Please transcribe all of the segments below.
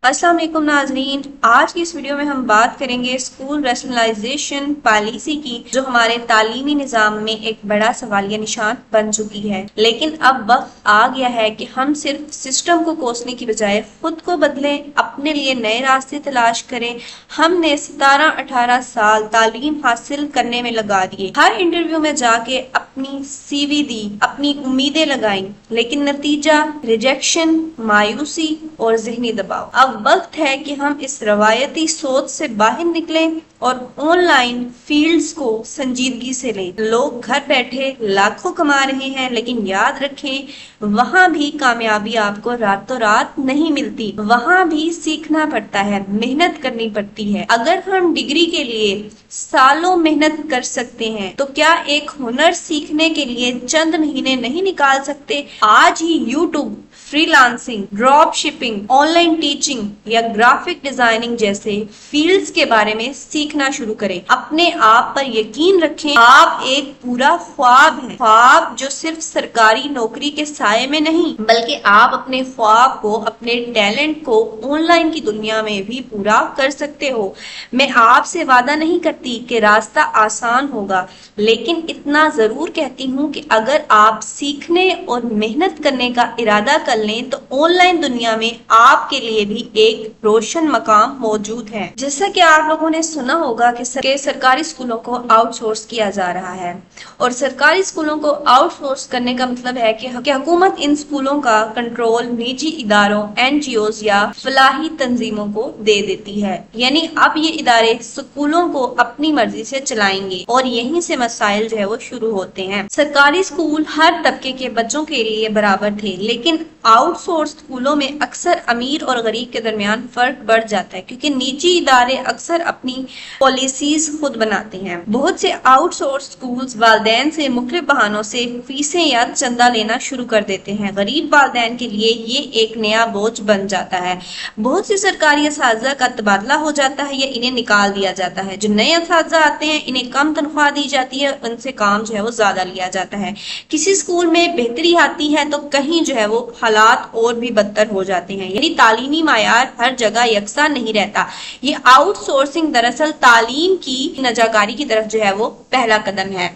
अस्सलाम वालेकुम नाज़रीन, आज की इस वीडियो में हम बात करेंगे स्कूल रैशनलाइजेशन पॉलिसी की, जो हमारे तालीमी निज़ाम में एक बड़ा सवालिया निशान बन चुकी है। लेकिन अब वक्त आ गया है कि हम सिर्फ सिस्टम को कोसने की बजाय खुद को बदलें, अपने लिए नए रास्ते तलाश करें। हमने 17-18 साल तालीम हासिल करने में लगा दिए, हर इंटरव्यू में जाके अपनी CV दी, अपनी उम्मीदें लगाई, लेकिन नतीजा रिजेक्शन, मायूसी और ज़हनी दबाव। अब वक्त है कि हम इस रवायती सोच से बाहर निकलें और ऑनलाइन फील्ड्स को संजीदगी से लें। लोग घर बैठे लाखों कमा रहे हैं, लेकिन याद रखें, वहां भी कामयाबी आपको रातों रात नहीं मिलती। वहां भी सीखना पड़ता है, मेहनत करनी पड़ती है। अगर हम डिग्री के लिए सालों मेहनत कर सकते हैं, तो क्या एक हुनर सीखने के लिए चंद महीने नहीं निकाल सकते? आज ही YouTube, freelancing, drop shipping, online teaching या ग्राफिक डिजाइनिंग जैसे फील्ड्स के बारे में सीखना शुरू करें। अपने आप पर यकीन रखें, आप एक पूरा ख्वाब है, ख्वाब जो सिर्फ सरकारी नौकरी के साये में नहीं, बल्कि आप अपने ख्वाब को, अपने टैलेंट को ऑनलाइन की दुनिया में भी पूरा कर सकते हो। मैं आपसे वादा नहीं करती कि रास्ता आसान होगा, लेकिन इतना जरूर कहती हूँ कि अगर आप सीखने और मेहनत करने का इरादा कर लें, तो ऑनलाइन दुनिया में आपके लिए भी एक रोशन मकाम मौजूद है। जैसा कि आप लोगों ने सुना होगा कि सरकारी स्कूलों को आउटसोर्स किया जा रहा है, और सरकारी स्कूलों को आउटसोर्स करने का मतलब है कि हुकूमत इन स्कूलों का कंट्रोल निजी इदारों, NGOs या फलाही तंजीमों को दे देती है। यानी अब ये इदारे स्कूलों को अपनी मर्जी से चलाएंगे, और यहीं से मसाइल जो है वो शुरू होते हैं। सरकारी स्कूल हर तबके के बच्चों के लिए बराबर थे, लेकिन आउटसोर्स स्कूलों में अक्सर अमीर और गरीब के दरमियान फर्क बढ़ जाता है, क्योंकि निजी इदारे अक्सर अपनी पॉलिसीज खुद बनाते हैं। बहुत से आउटसोर्स स्कूल्स वालिदैन से मुख्तलिफ बहानों से फीसें या चंदा लेना शुरू कर देते हैं। गरीब वालिदैन के लिए ये एक नया बोझ बन जाता है। बहुत से सरकारी असातिज़ा का तबादला हो जाता है या इन्हें निकाल दिया जाता है। जो नए असातिज़ा आते हैं, इन्हें कम तनख्वाह दी जाती है, उनसे काम जो है वो ज्यादा लिया जाता है। किसी स्कूल में बेहतरी आती है तो कहीं जो है वो हालात और भी बदतर हो जाते हैं। यानी तालीमी मायार हर जगह यकसा नहीं रहता। ये आउटसोर्सिंग दरअसल तालीम की नजाकारी की तरफ जो है वो पहला कदम है।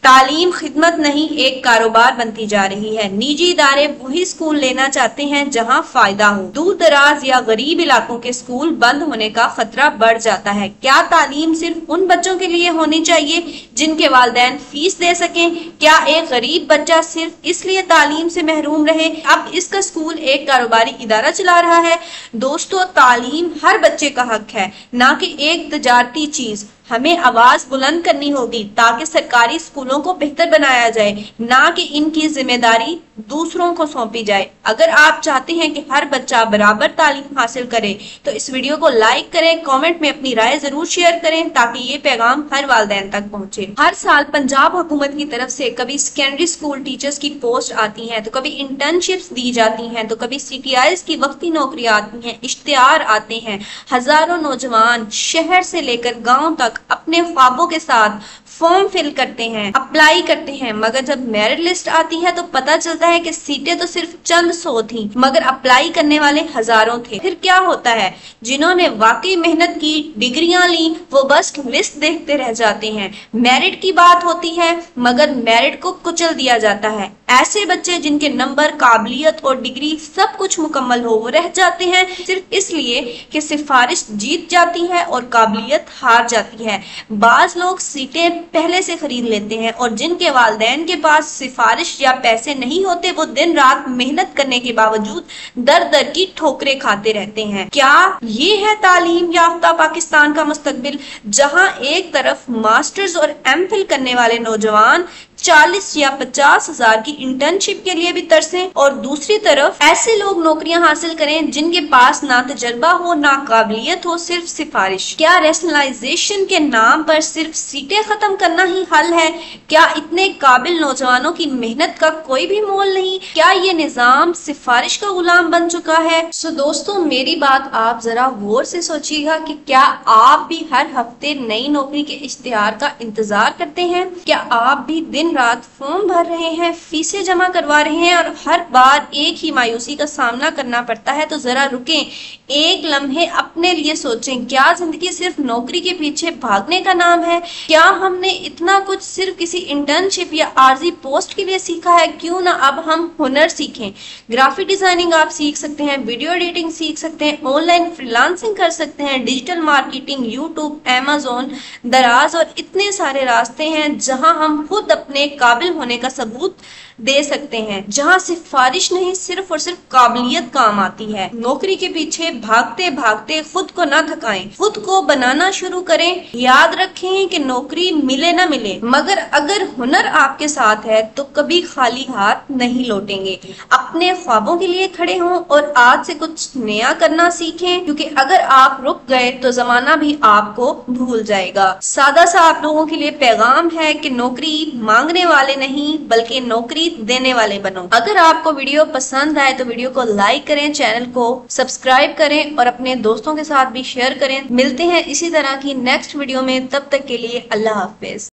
तालीम खिदमत नहीं, एक कारोबार बनती जा रही है। निजी इदारे वही स्कूल लेना चाहते हैं जहां फायदा हो। दूर दराज या गरीब इलाकों के स्कूल बंद होने का खतरा बढ़ जाता है। क्या तालीम सिर्फ उन बच्चों के लिए होनी चाहिए जिनके वालिदैन फीस दे सकें? क्या एक गरीब बच्चा सिर्फ इसलिए तालीम से महरूम रहे? अब इसका स्कूल एक कारोबारी इदारा चला रहा है। दोस्तों, तालीम हर बच्चे का हक है, ना कि एक तजारती चीज। हमें आवाज बुलंद करनी होगी ताकि सरकारी स्कूलों को बेहतर बनाया जाए, ना कि इनकी जिम्मेदारी दूसरों को सौंपी जाए। अगर आप चाहते हैं कि हर बच्चा बराबर तालीम हासिल करे, तो इस वीडियो को लाइक करें, कमेंट में अपनी राय जरूर शेयर करें, ताकि ये पैगाम हर वालिदैन तक पहुंचे। हर साल पंजाब हुकूमत की तरफ से कभी सेकेंडरी स्कूल टीचर्स की पोस्ट आती है, तो कभी इंटर्नशिप्स दी जाती हैं, तो कभी CTIs की वक्ती नौकरियां आती हैं, इश्तिहार आते हैं। हजारों नौजवान शहर से लेकर गाँव तक अपने ख्वाबों के साथ फॉर्म फिल करते हैं, अप्लाई करते हैं, मगर जब मेरिट लिस्ट आती है तो पता चलता है कि सीटें तो सिर्फ चंद 100 थी, मगर अप्लाई करने वाले हजारों थे। फिर क्या होता है? जिन्होंने वाकई मेहनत की, डिग्रियां ली, वो बस लिस्ट देखते रह जाते हैं। मेरिट की बात होती है, मगर मेरिट को कुचल दिया जाता है। ऐसे बच्चे जिनके नंबर, काबिलियत और डिग्री सब कुछ मुकम्मल हो, वो रह जाते हैं सिर्फ इसलिए कि सिफारिश जीत जाती है और काबिलियत हार जाती है। बाज लोग सीटें पहले से खरीद लेते हैं, और जिनके वालिदैन के पास सिफारिश या पैसे नहीं होते, वो दिन रात मेहनत करने के बावजूद दर दर की ठोकरें खाते रहते हैं। क्या ये है तालीम याफ्ता पाकिस्तान का मुस्तकबिल, जहां एक तरफ मास्टर्स और MPhil करने वाले नौजवान 40 या 50 हजार की इंटर्नशिप के लिए भी तरसें, और दूसरी तरफ ऐसे लोग नौकरियां हासिल करें जिनके पास ना तजर्बा हो, ना काबिलियत हो, सिर्फ सिफारिश? क्या रैशनलाइजेशन के नाम पर सिर्फ सीटें खत्म करना ही हल है? क्या इतने काबिल नौजवानों की मेहनत का कोई भी मोल नहीं? क्या ये निजाम सिफारिश का गुलाम बन चुका है? दोस्तों, मेरी बात आप जरा गौर से सोचिएगा कि क्या आप भी हर हफ्ते नई नौकरी के इश्तिहार का इंतजार करते हैं? क्या आप भी दिन दिन रात फॉर्म भर रहे हैं, फीसें जमा करवा रहे हैं और हर बार एक ही मायूसी का सामना करना पड़ता है, तो जरा रुकें, एक लम्हे अपने लिए सोचें, क्या जिंदगी सिर्फ नौकरी के पीछे भागने का नाम है? क्या हमने इतना कुछ सिर्फ किसी इंटर्नशिप या आर्जी पोस्ट के लिए सीखा है? क्यों ना अब हम हुनर सीखें। ग्राफिक डिजाइनिंग आप सीख सकते हैं, वीडियो एडिटिंग सीख सकते हैं, ऑनलाइन फ्रीलांसिंग कर सकते हैं, डिजिटल मार्केटिंग, यूट्यूब, अमेज़न, दराज और इतने सारे रास्ते हैं जहां हम खुद अपने काबिल होने का सबूत दे सकते हैं, जहां सिफारिश नहीं सिर्फ और सिर्फ काबिलियत काम आती है। नौकरी के पीछे भागते भागते खुद को ना थकाएं, खुद को बनाना शुरू करें। याद रखें कि नौकरी मिले ना मिले, मगर अगर हुनर आपके साथ है तो कभी खाली हाथ नहीं लौटेंगे। अपने ख्वाबों के लिए खड़े हों और आज से कुछ नया करना सीखें, क्योंकि अगर आप रुक गए तो जमाना भी आपको भूल जाएगा। सादा सा आप लोगों के लिए पैगाम है कि नौकरी मांगने वाले नहीं बल्कि नौकरी देने वाले बनो। अगर आपको वीडियो पसंद आए तो वीडियो को लाइक करें, चैनल को सब्सक्राइब करें और अपने दोस्तों के साथ भी शेयर करें। मिलते हैं इसी तरह की नेक्स्ट वीडियो में, तब तक के लिए अल्लाह हाफिज।